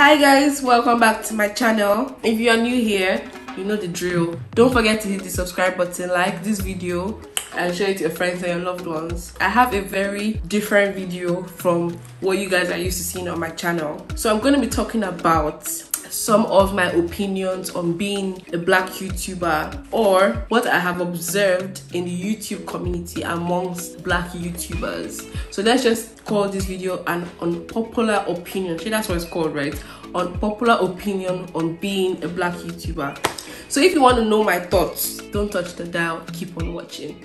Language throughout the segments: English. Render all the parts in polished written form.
Hi guys, welcome back to my channel. If you are new here, you know the drill. Don't forget to hit the subscribe button, like this video and share it to your friends and your loved ones. I have a very different video from what you guys are used to seeing on my channel. So I'm going to be talking about some of my opinions on being a black YouTuber, or what I have observed in the YouTube community amongst black YouTubers. So let's just call this video an unpopular opinion. See, that's what it's called, right? Unpopular opinion on being a black YouTuber. So if you want to know my thoughts, don't touch the dial, keep on watching.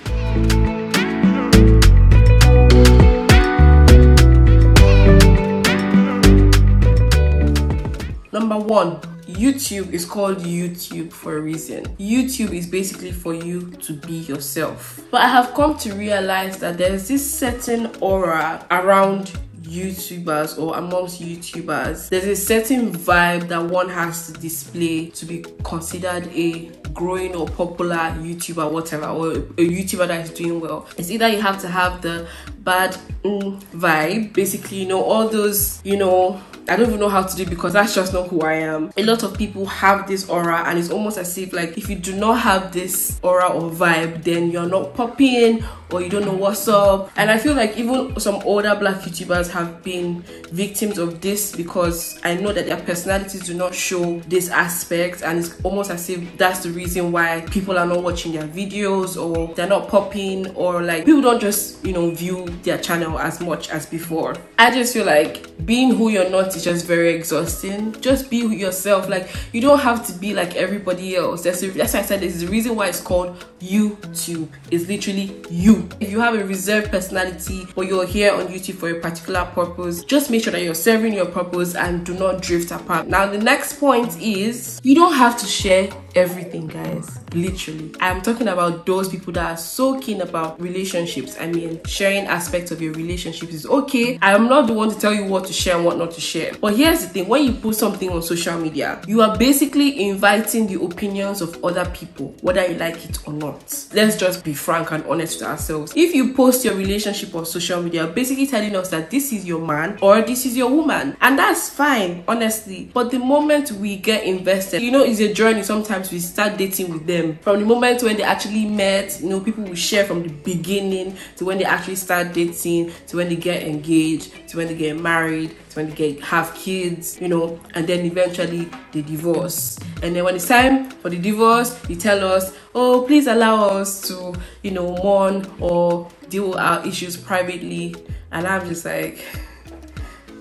Number one, YouTube is called YouTube for a reason. YouTube is basically for you to be yourself. But I have come to realize that there's this certain aura around YouTubers or amongst YouTubers. There's a certain vibe that one has to display to be considered a growing or popular YouTuber, whatever, or a YouTuber that is doing well. It's either you have to have the bad vibe, basically, you know, all those, you know, I don't even know how to do it because that's just not who I am. A lot of people have this aura, and it's almost as if like if you do not have this aura or vibe, then you're not popping or you don't know what's up. And I feel like even some older black YouTubers have been victims of this because I know that their personalities do not show this aspect, and it's almost as if that's the reason why people are not watching their videos or they're not popping, or like people don't just, you know, view their channel as much as before. I just feel like being who you're not is just very exhausting. Just be yourself. Like, you don't have to be like everybody else. That's why I said this is the reason why it's called YouTube. It's literally you. If you have a reserved personality or you're here on YouTube for a particular purpose, just make sure that you're serving your purpose and do not drift apart. Now the next point is you don't have to share everything, guys. Literally, I'm talking about those people that are so keen about relationships. I mean, sharing aspects of your relationships is okay. I am not the one to tell you what to share and what not to share, but here's the thing: when you put something on social media, you are basically inviting the opinions of other people, whether you like it or not. Let's just be frank and honest with ourselves. If you post your relationship on social media, you're basically telling us that this is your man or this is your woman, and that's fine, honestly. But the moment we get invested, you know, it's a journey. Sometimes we start dating with them from the moment when they actually met. You know, people will share from the beginning to when they actually start dating, to when they get engaged, to when they get married, to when they have kids, you know, and then eventually they divorce. And then when it's time for the divorce, they tell us, oh, please allow us to, you know, mourn or deal with our issues privately. And I'm just like,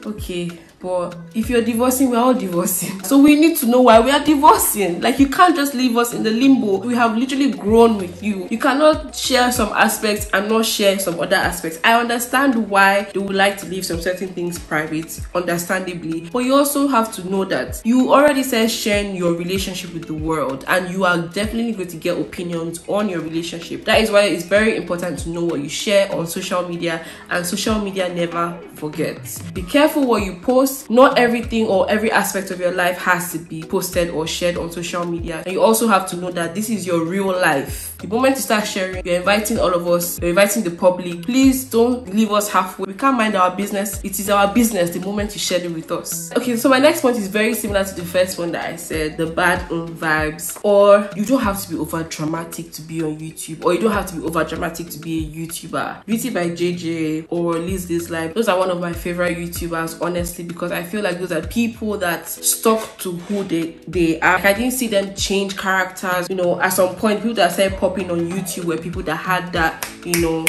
okay, but if you're divorcing, we're all divorcing. So we need to know why we are divorcing. Like, you can't just leave us in the limbo. We have literally grown with you. You cannot share some aspects and not share some other aspects. I understand why they would like to leave some certain things private, understandably. But you also have to know that you already said sharing your relationship with the world, and you are definitely going to get opinions on your relationship. That is why it's very important to know what you share on social media, and social media never forgets. Be careful what you post. Not everything or every aspect of your life has to be posted or shared on social media, and you also have to know that this is your real life. The moment you start sharing, you're inviting all of us, you're inviting the public. Please don't leave us halfway. We can't mind our business. It is our business the moment you share it with us. Okay, so my next point is very similar to the first one that I said, the bad vibes. Or you don't have to be over dramatic to be on YouTube, or you don't have to be over dramatic to be a YouTuber. Beauty by JJ or Liz This Life, those are one of my favorite YouTubers, honestly, because I feel like those are people that stuck to who they are. Like, I didn't see them change characters. You know, at some point, people that started popping on YouTube were people that had that, you know,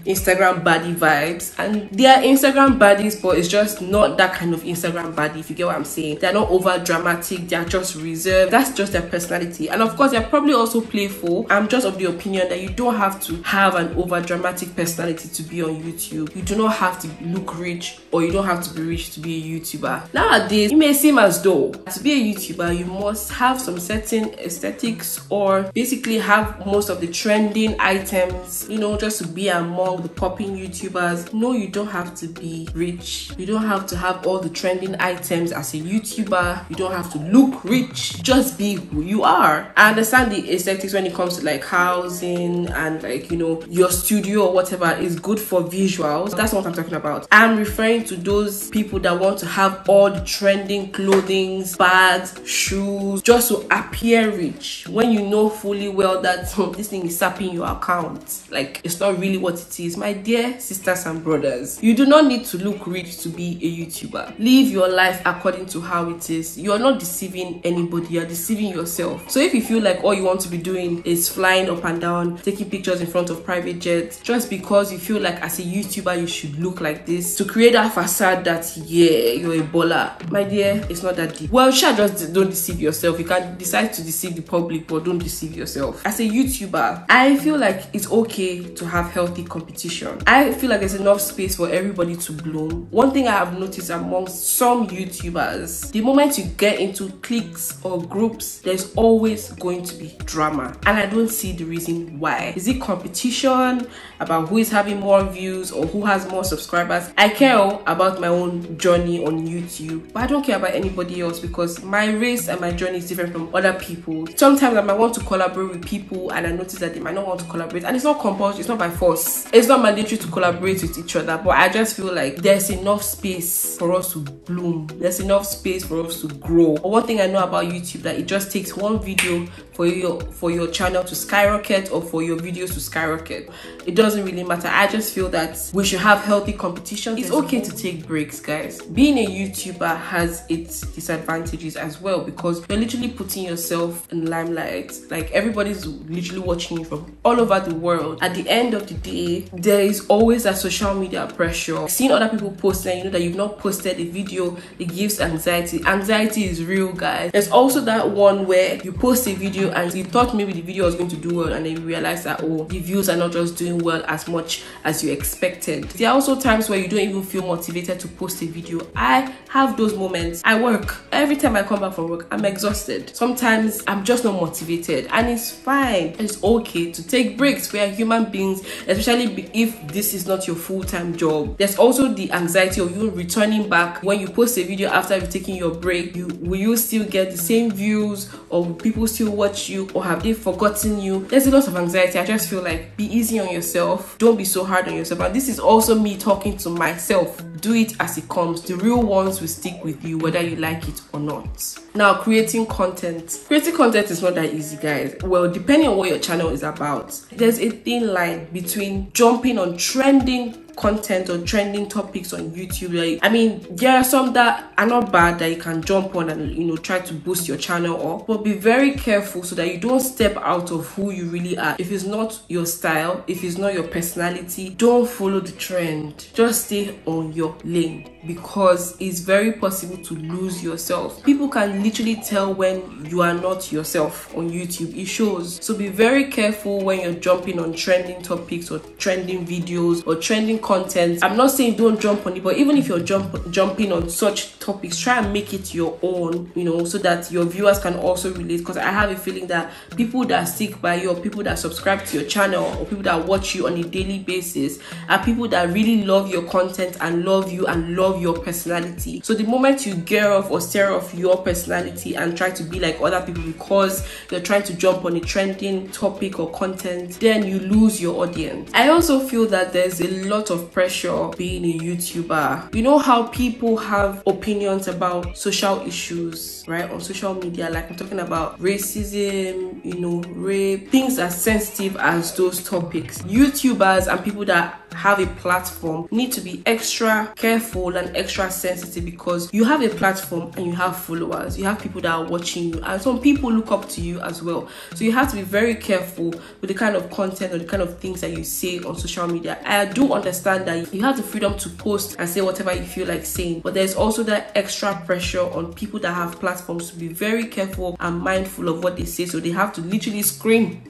Instagram baddie vibes, and they are Instagram baddies, but it's just not that kind of Instagram baddie, if you get what I'm saying. They're not over dramatic, they're just reserved. That's just their personality, and of course they're probably also playful. I'm just of the opinion that you don't have to have an over dramatic personality to be on YouTube. You do not have to look rich, or you don't have to be rich to be a YouTuber. Nowadays, it may seem as though to be a YouTuber you must have some certain aesthetics, or basically have most of the trending items, you know, just to be among the popping YouTubers. No, you don't have to be rich. You don't have to have all the trending items as a YouTuber. You don't have to look rich. Just be who you are. I understand the aesthetics when it comes to like housing and like, you know, your studio or whatever is good for visuals. That's not what I'm talking about. I'm referring to those people that want to have all the trending clothing, bags, shoes, just to appear rich when you know fully well that this thing is sapping your account. Like, it's not really what it is. My dear sisters and brothers, you do not need to look rich to be a YouTuber. Live your life according to how it is. You are not deceiving anybody, you are deceiving yourself. So if you feel like all you want to be doing is flying up and down, taking pictures in front of private jets, just because you feel like as a YouTuber you should look like this, to create that facade that yeah, you're a baller, my dear, it's not that deep. Well, sure, just don't deceive yourself. You can decide to deceive the public, but don't deceive yourself. As a YouTuber, I feel like it's okay to have healthy competition. I feel like there's enough space for everybody to bloom. One thing I have noticed amongst some YouTubers, the moment you get into cliques or groups, there's always going to be drama, and I don't see the reason why. Is it competition about who is having more views or who has more subscribers? I care about my own journey on YouTube, but I don't care about anybody else because my race and my journey is different from other people. Sometimes I might want to collaborate with people and I notice that they might not want to collaborate, and it's not compulsory, it's not by force, it's not mandatory to collaborate with each other, but I just feel like there's enough space for us to bloom, there's enough space for us to grow. But one thing I know about YouTube, that it just takes one video for your channel to skyrocket or for your videos to skyrocket. It doesn't really matter. I just feel that we should have healthy competition. It's okay to take breaks, guys. Being a YouTuber has its disadvantages as well because you're literally putting yourself in limelight. Like, everybody's literally watching you from all over the world. At the end of the day, there is always a social media pressure. Seeing other people post and you know that you've not posted a video, it gives anxiety. Anxiety is real, guys. There's also that one where you post a video and you thought maybe the video was going to do well, and then you realize that, oh, the views are not just doing well as much as you expected. There are also times where you don't even feel motivated to post a video. I have those moments. I work. Every time I come back from work, I'm exhausted. Sometimes I'm just not motivated, and it's fine. It's okay to take breaks. We are human beings, especially if this is not your full-time job. There's also the anxiety of you returning back. When you post a video after you've taken your break, will you still get the same views, or will people still watch you, or have they forgotten you? There's a lot of anxiety. I just feel like, be easy on yourself. Don't be so hard on yourself. And this is also me talking to myself. Do it as it comes. The real ones will stick with you whether you like it or not. Now, creating content. Creating content is not that easy, guys. Well, depending on what your channel is about, there's a thin line between jumping on trending content or trending topics on YouTube. Like, I mean, there are some that are not bad that you can jump on and, you know, try to boost your channel up, but be very careful so that you don't step out of who you really are. If it's not your style, if it's not your personality, don't follow the trend. Just stay on your lane, because it's very possible to lose yourself. People can literally tell when you are not yourself on YouTube. It shows. So be very careful when you're jumping on trending topics or trending videos or trending content. I'm not saying don't jump on it, but even if you're jumping on such topics, try and make it your own, you know, so that your viewers can also relate. Because I have a feeling that people that stick by you, or people that subscribe to your channel, or people that watch you on a daily basis, are people that really love your content and love you and love your personality. So the moment you gear off or stare off your personality and try to be like other people because you're trying to jump on a trending topic or content, then you lose your audience. I also feel that there's a lot of pressure being a YouTuber. You know how people have opinions about social issues, right, on social media? Like, I'm talking about racism, you know, rape, things as sensitive as those topics. YouTubers and people that have a platform need to be extra careful and extra sensitive, because you have a platform and you have followers, you have people that are watching you, and some people look up to you as well. So you have to be very careful with the kind of content or the kind of things that you say on social media. I do understand that you have the freedom to post and say whatever you feel like saying, but there's also that extra pressure on people that have platforms to be very careful and mindful of what they say. So they have to literally scream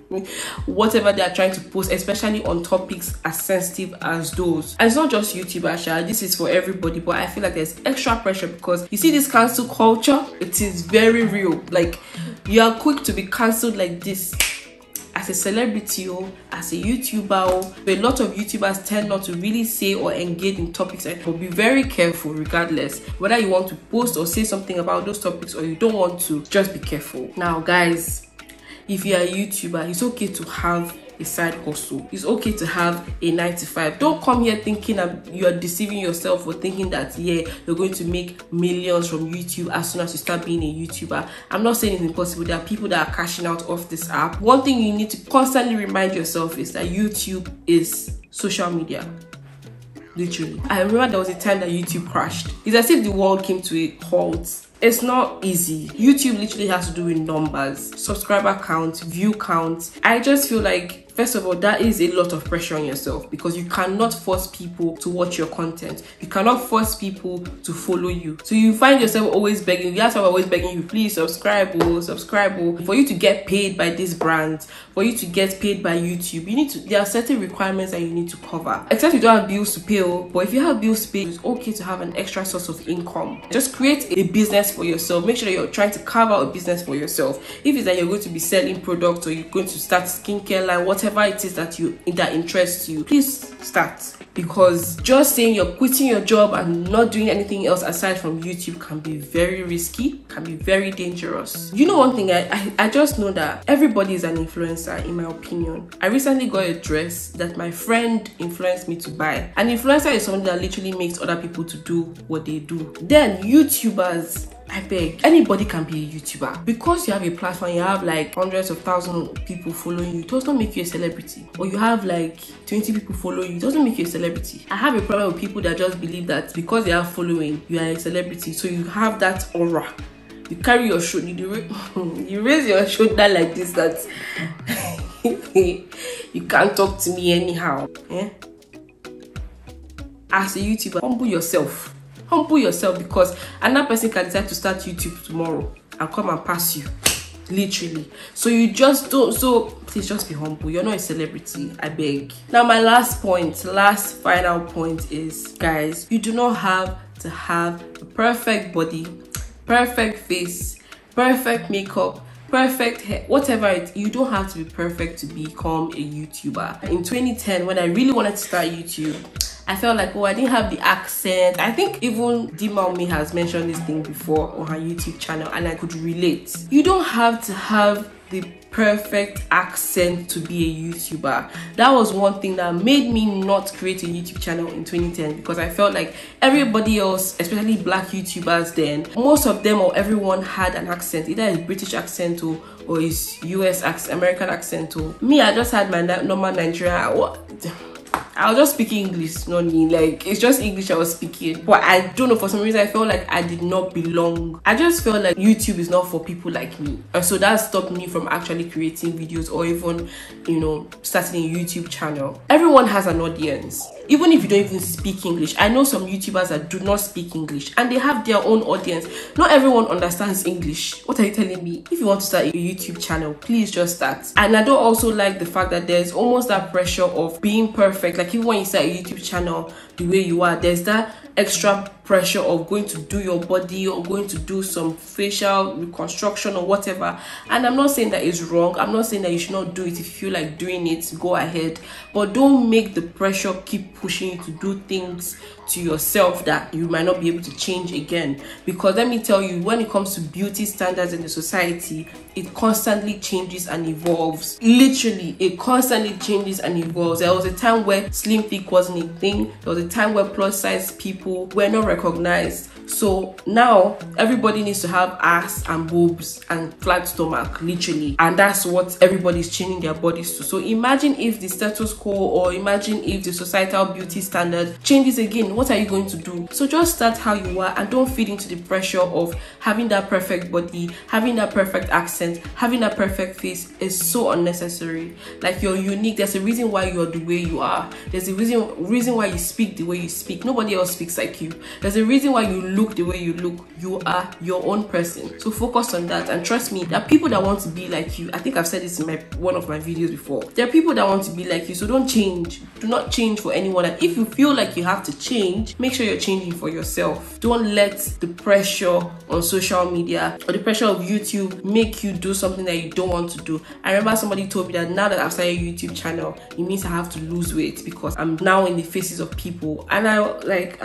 whatever they are trying to post, especially on topics as sensitive as those. And it's not just YouTubers, this is for everybody, but I feel like there's extra pressure because you see this cancel culture, it is very real. Like, you are quick to be cancelled like this. as a celebrity, as a YouTuber, a lot of YouTubers tend not to really say or engage in topics, but be very careful regardless whether you want to post or say something about those topics or you don't want to. Just be careful. Now guys, if you're a YouTuber, it's okay to have a side hustle. It's okay to have a 9 to 5. Don't come here thinking that you're deceiving yourself or thinking that you're going to make millions from YouTube as soon as you start being a YouTuber. I'm not saying it's impossible. There are people that are cashing out of this app. One thing you need to constantly remind yourself is that YouTube is social media. Literally. I remember there was a time that YouTube crashed. It's as if the world came to a halt. It's not easy. YouTube literally has to do with numbers, subscriber count, view count. I just feel like, first of all, that is a lot of pressure on yourself because you cannot force people to watch your content. You cannot force people to follow you. So you find yourself always begging. That's why I'm always begging you, please subscribe, subscribe. For you to get paid by this brand, for you to get paid by YouTube, you need to. There are certain requirements that you need to cover. Except you don't have bills to pay, but if you have bills to pay, it's okay to have an extra source of income. Just create a business for yourself. Make sure that you're trying to carve out a business for yourself. If it's that you're going to be selling products or you're going to start skincare line, whatever it is that interests you, please start. Because just saying you're quitting your job and not doing anything else aside from YouTube can be very risky, can be very dangerous. You know, one thing, I just know that everybody is an influencer, in my opinion. I recently got a dress that my friend influenced me to buy. An influencer is someone that literally makes other people to do what they do. Then YouTubers, I beg, anybody can be a YouTuber. Because you have a platform, you have like hundreds of thousands of people following you, it does not make you a celebrity. Or you have like 20 people following you, it doesn't make you a celebrity. I have a problem with people that just believe that because they are following, you are a celebrity. So you have that aura. You carry your shoulder, you raise your shoulder like this, that you can't talk to me anyhow. As a YouTuber, humble yourself. Humble yourself, because another person can decide to start YouTube tomorrow and come and pass you, literally. So you just don't. So please just be humble. You're not a celebrity, I beg. Now my last final point is, guys, you do not have to have a perfect body, perfect face, perfect makeup, perfect hair, whatever it. You don't have to be perfect to become a YouTuber. In 2010, when I really wanted to start YouTube, I felt like, I didn't have the accent. I think even Dima has mentioned this thing before on her YouTube channel, and I could relate. You don't have to have the perfect accent to be a YouTuber. That was one thing that made me not create a YouTube channel in 2010, because I felt like everybody else, especially black YouTubers then, most of them or everyone had an accent, either a British accent or his US accent, American accent. Me, I just had my normal Nigerian. I was just speaking English, not me. Like, it's just English I was speaking. But I don't know, for some reason I felt like I did not belong. I just felt like YouTube is not for people like me. And so that stopped me from actually creating videos or even, starting a YouTube channel. Everyone has an audience. Even if you don't even speak English. I know some YouTubers that do not speak English and they have their own audience. Not everyone understands English. What are you telling me? If you want to start a YouTube channel, please just start. And I don't also like the fact that there's almost that pressure of being perfect. Like, even when you start a YouTube channel the way you are, there's that extra pressure of going to do your body or going to do some facial reconstruction or whatever. And I'm not saying that it's wrong. I'm not saying that you should not do it. If you feel like doing it, go ahead. But don't make the pressure keep pushing you to do things to yourself that you might not be able to change again. Because let me tell you, when it comes to beauty standards in the society, it constantly changes and evolves. Literally, it constantly changes and evolves. There was a time where slim thick wasn't a thing. There was a time where plus size people were not recognized. So now everybody needs to have ass and boobs and flat stomach, literally, and that's what everybody's changing their bodies to. So imagine if the status quo, or imagine if the societal beauty standard changes again. What are you going to do? So just start how you are and don't feed into the pressure of having that perfect body, having that perfect accent, having that perfect face. Is so unnecessary. Like, you're unique. There's a reason why you're the way you are. There's a reason why you speak the way you speak. Nobody else speaks like you. There's a reason why you look the way you look. You are your own person. So focus on that, and trust me, there are people that want to be like you. I think I've said this in one of my videos before. There are people that want to be like you, so don't change. Do not change for anyone. And if you feel like you have to change, make sure you're changing for yourself. Don't let the pressure on social media or the pressure of YouTube make you do something that you don't want to do. I remember somebody told me that now that I've started a YouTube channel, it means I have to lose weight because I'm now in the faces of people. And I like,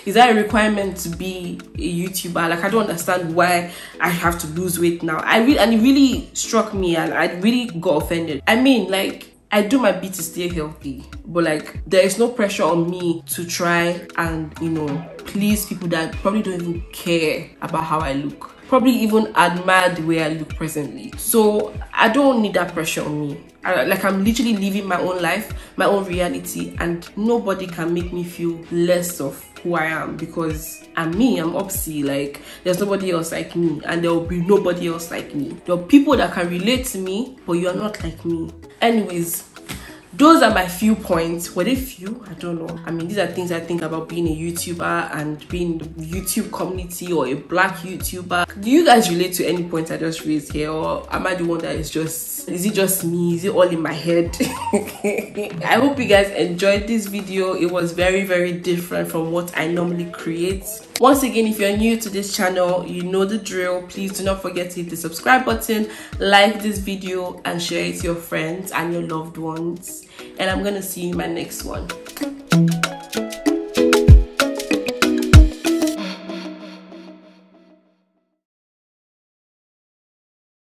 is that a requirement to be a YouTuber? Like, I don't understand why I have to lose weight now. And it really struck me, and I really got offended. I mean, like, I do my bit to stay healthy, but like, there is no pressure on me to try and, you know, please people that probably don't even care about how I look, probably even admire the way I look presently. So I don't need that pressure on me. I'm literally living my own life, my own reality, and nobody can make me feel less of who I am, because I'm me, I'm Obsy. Like, there's nobody else like me, and there will be nobody else like me. There are people that can relate to me, but you are not like me. Anyways, those are my few points. Were they few? I don't know. I mean, these are things I think about being a YouTuber and being in the YouTube community, or a black YouTuber. Do you guys relate to any points I just raised here, or am I the one that is it just me? Is it all in my head? I hope you guys enjoyed this video. It was very, very different from what I normally create. Once again, if you're new to this channel, you know the drill. Please do not forget to hit the subscribe button, like this video, and share it to your friends and your loved ones. And I'm gonna see you in my next one.